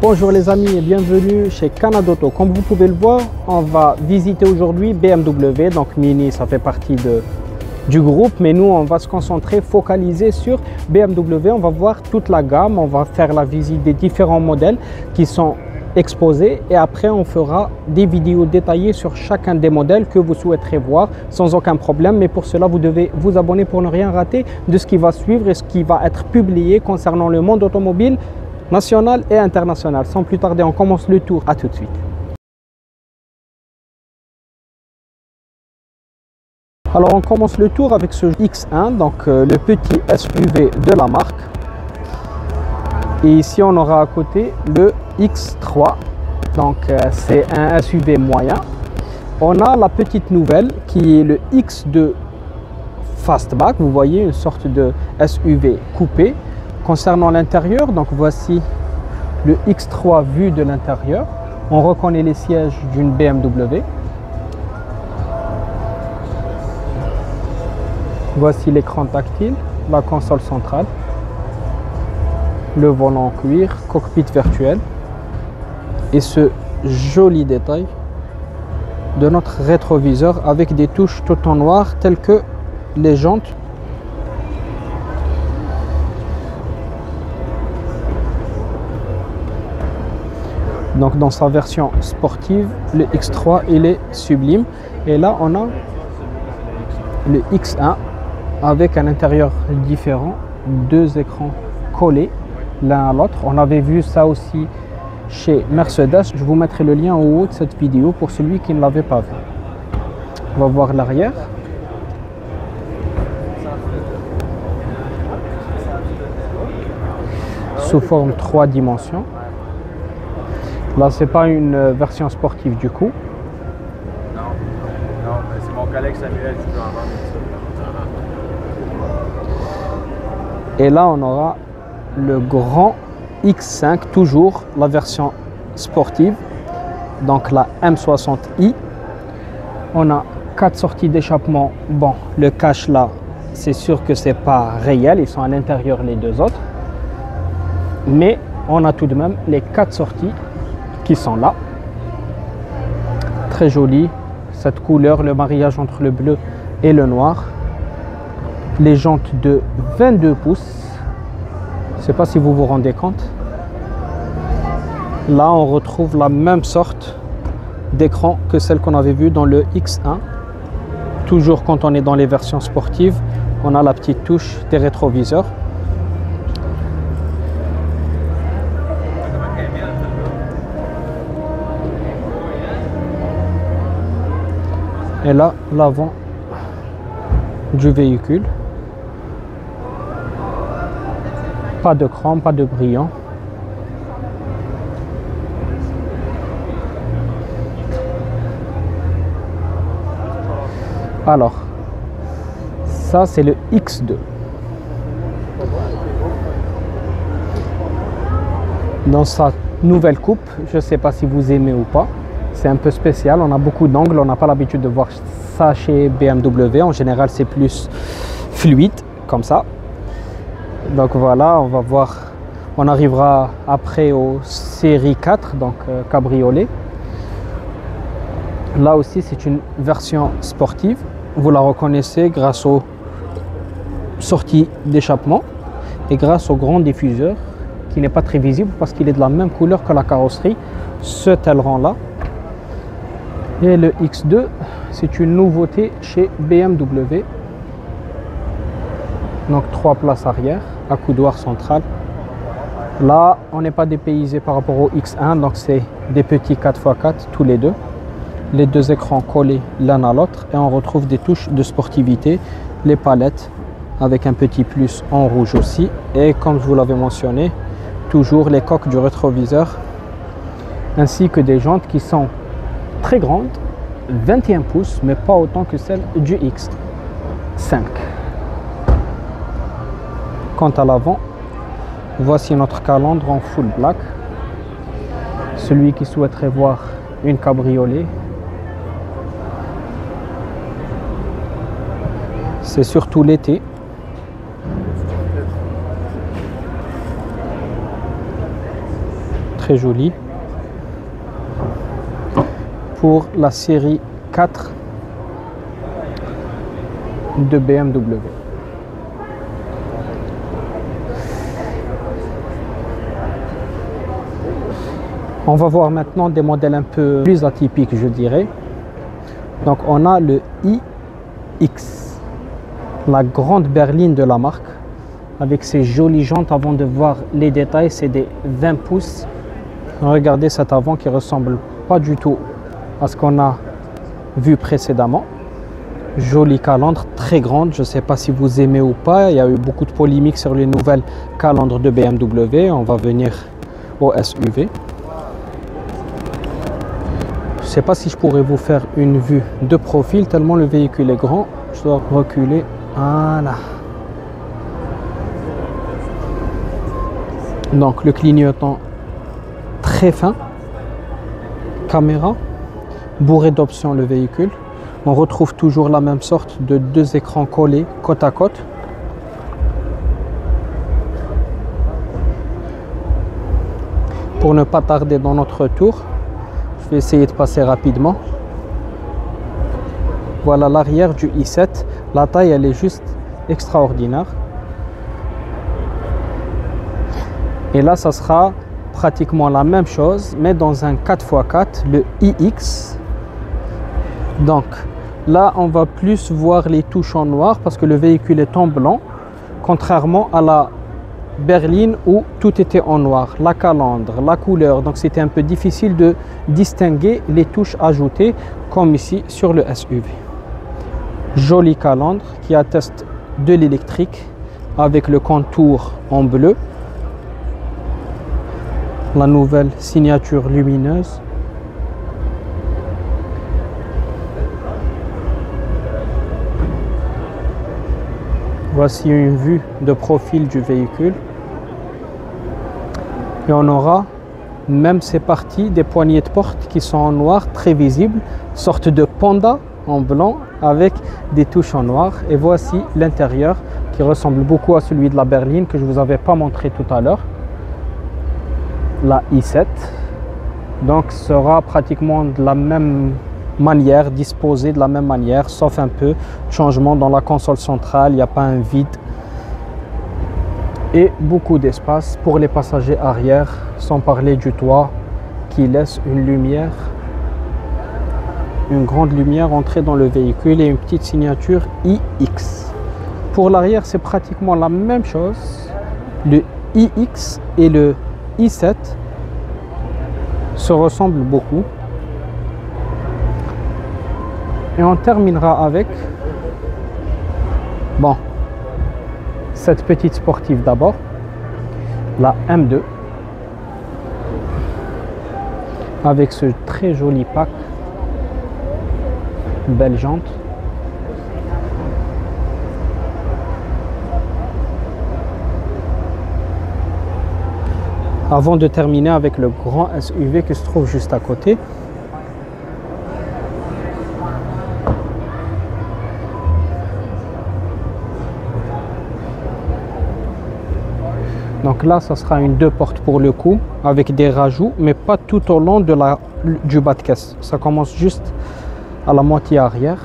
Bonjour les amis et bienvenue chez Canada Auto. Comme vous pouvez le voir, on va visiter aujourd'hui BMW. Donc Mini, ça fait partie du groupe, mais nous on va se concentrer, focaliser sur BMW. On va voir toute la gamme, on va faire la visite des différents modèles qui sont exposés et après on fera des vidéos détaillées sur chacun des modèles que vous souhaiterez voir sans aucun problème. Mais pour cela, vous devez vous abonner pour ne rien rater de ce qui va suivre et ce qui va être publié concernant le monde automobile national et international. Sans plus tarder, on commence le tour. À tout de suite. Alors on commence le tour avec ce X1, donc le petit SUV de la marque. Et ici on aura à côté le X3, donc c'est un SUV moyen. On a la petite nouvelle qui est le X2 Fastback, vous voyez, une sorte de SUV coupé. Concernant l'intérieur, donc voici le X3 vu de l'intérieur. On reconnaît les sièges d'une BMW. Voici l'écran tactile, la console centrale, le volant en cuir, cockpit virtuel et ce joli détail de notre rétroviseur avec des touches tout en noir telles que les jantes. Donc dans sa version sportive, le X3 il est sublime. Et là on a le X1 avec un intérieur différent, deux écrans collés l'un à l'autre. On avait vu ça aussi chez Mercedes. Je vous mettrai le lien en haut de cette vidéo pour celui qui ne l'avait pas vu. On va voir l'arrière. Sous forme 3 dimensions. Là, c'est pas une version sportive du coup. Non, mais c'est mon collègue Samuel qui peut en vendre. Et là, on aura le grand X5, toujours la version sportive, donc la M60i. On a 4 sorties d'échappement. Bon, le cache là, c'est sûr que c'est pas réel, ils sont à l'intérieur les deux autres. Mais on a tout de même les 4 sorties qui sont là. Très joli, cette couleur, le mariage entre le bleu et le noir. Les jantes de 22 pouces. Je ne sais pas si vous vous rendez compte. Là, on retrouve la même sorte d'écran que celle qu'on avait vue dans le X1. Toujours quand on est dans les versions sportives, on a la petite touche des rétroviseurs. Et là, l'avant du véhicule. Pas de chrome, pas de brillant. Alors, ça c'est le X2. Dans sa nouvelle coupe, je ne sais pas si vous aimez ou pas. C'est un peu spécial, on a beaucoup d'angles, on n'a pas l'habitude de voir ça chez BMW. En général, c'est plus fluide, comme ça. Donc voilà, on va voir, on arrivera après aux séries 4, donc cabriolet. Là aussi, c'est une version sportive. Vous la reconnaissez grâce aux sorties d'échappement et grâce au grand diffuseur qui n'est pas très visible parce qu'il est de la même couleur que la carrosserie, ce aileron-là. Et le X2, c'est une nouveauté chez BMW. Donc 3 places arrière, accoudoir central. Là, on n'est pas dépaysé par rapport au X1, donc c'est des petits 4x4 tous les deux. Les deux écrans collés l'un à l'autre et on retrouve des touches de sportivité, les palettes avec un petit plus en rouge aussi. Et comme je vous l'avais mentionné, toujours les coques du rétroviseur ainsi que des jantes qui sont très grande, 21 pouces, mais pas autant que celle du X5. Quant à l'avant, voici notre calandre en full black. Celui qui souhaiterait voir une cabriolet, c'est surtout l'été. très joli. Pour la série 4 de BMW. On va voir maintenant des modèles un peu plus atypiques, je dirais. Donc on a le iX, la grande berline de la marque, avec ses jolies jantes. Avant de voir les détails, c'est des 20 pouces. Regardez cet avant qui ressemble pas du tout à ce qu'on a vu précédemment. Jolie calandre, très grande. Je ne sais pas si vous aimez ou pas. Il y a eu beaucoup de polémiques sur les nouvelles calandres de BMW. On va venir au SUV. Je ne sais pas si je pourrais vous faire une vue de profil tellement le véhicule est grand. Je dois reculer. Voilà. Donc le clignotant très fin. Caméra. Bourré d'options le véhicule. On retrouve toujours la même sorte de deux écrans collés côte à côte. Pour ne pas tarder dans notre tour, je vais essayer de passer rapidement. Voilà l'arrière du i7. La taille, elle est juste extraordinaire. Et là, ça sera pratiquement la même chose, mais dans un 4x4, le iX. Donc là, on va plus voir les touches en noir parce que le véhicule est en blanc, contrairement à la berline où tout était en noir, la calandre, la couleur. Donc c'était un peu difficile de distinguer les touches ajoutées comme ici sur le SUV. Jolie calandre qui atteste de l'électrique avec le contour en bleu. La nouvelle signature lumineuse. Voici une vue de profil du véhicule. Et on aura même ces parties des poignées de porte qui sont en noir, très visibles. Sorte de panda en blanc avec des touches en noir. Et voici l'intérieur qui ressemble beaucoup à celui de la berline que je ne vous avais pas montré tout à l'heure. La i7. Donc sera pratiquement de la même manière, disposée de la même manière, sauf un peu de changement dans la console centrale. Il n'y a pas un vide et beaucoup d'espace pour les passagers arrière, sans parler du toit qui laisse une lumière, une grande lumière entrer dans le véhicule et une petite signature iX. Pour l'arrière, c'est pratiquement la même chose. Le iX et le i7 se ressemblent beaucoup. Et on terminera avec cette petite sportive d'abord, la M2, avec ce très joli pack, belle jante. Avant de terminer avec le grand SUV qui se trouve juste à côté. Donc là, ça sera une 2 portes pour le coup, avec des rajouts, mais pas tout au long du bas de caisse. Ça commence juste à la moitié arrière,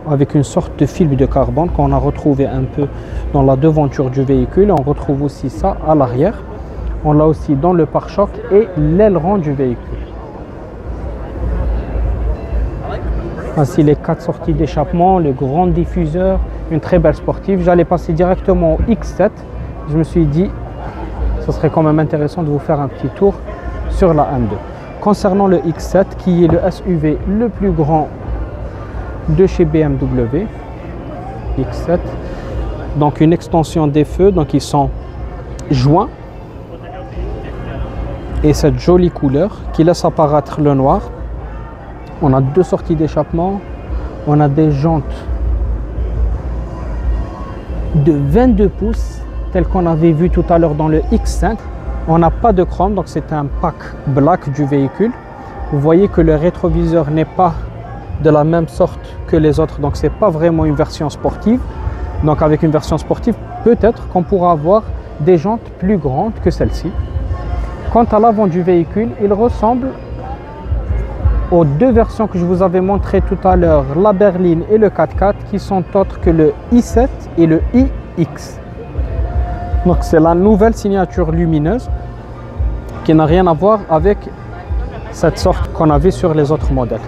avec une sorte de fibre de carbone qu'on a retrouvé un peu dans la devanture du véhicule. On retrouve aussi ça à l'arrière. On l'a aussi dans le pare-choc et l'aileron du véhicule. Ainsi les 4 sorties d'échappement, le grand diffuseur, une très belle sportive. J'allais passer directement au X7. Je me suis dit, ce serait quand même intéressant de vous faire un petit tour sur la M2. Concernant le X7, qui est le SUV le plus grand de chez BMW, X7, donc une extension des feux, donc ils sont joints. Et cette jolie couleur qui laisse apparaître le noir. On a 2 sorties d'échappement. On a des jantes de 22 pouces, tel qu'on avait vu tout à l'heure dans le X5. On n'a pas de chrome, donc c'est un pack black du véhicule. Vous voyez que le rétroviseur n'est pas de la même sorte que les autres, donc c'est pas vraiment une version sportive. Donc avec une version sportive, peut-être qu'on pourra avoir des jantes plus grandes que celle-ci. Quant à l'avant du véhicule, il ressemble aux deux versions que je vous avais montrées tout à l'heure, la berline et le 4x4, qui sont autres que le i7 et le iX. Donc c'est la nouvelle signature lumineuse qui n'a rien à voir avec cette sorte qu'on avait sur les autres modèles.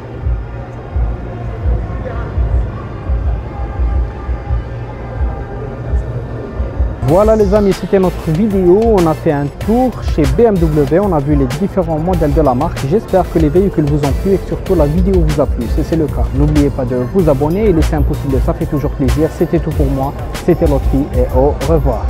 Voilà les amis, c'était notre vidéo. On a fait un tour chez BMW, on a vu les différents modèles de la marque. J'espère que les véhicules vous ont plu et que surtout la vidéo vous a plu. Si c'est le cas, n'oubliez pas de vous abonner et laisser un pouce bleu, ça fait toujours plaisir. C'était tout pour moi, c'était Lotfi et au revoir.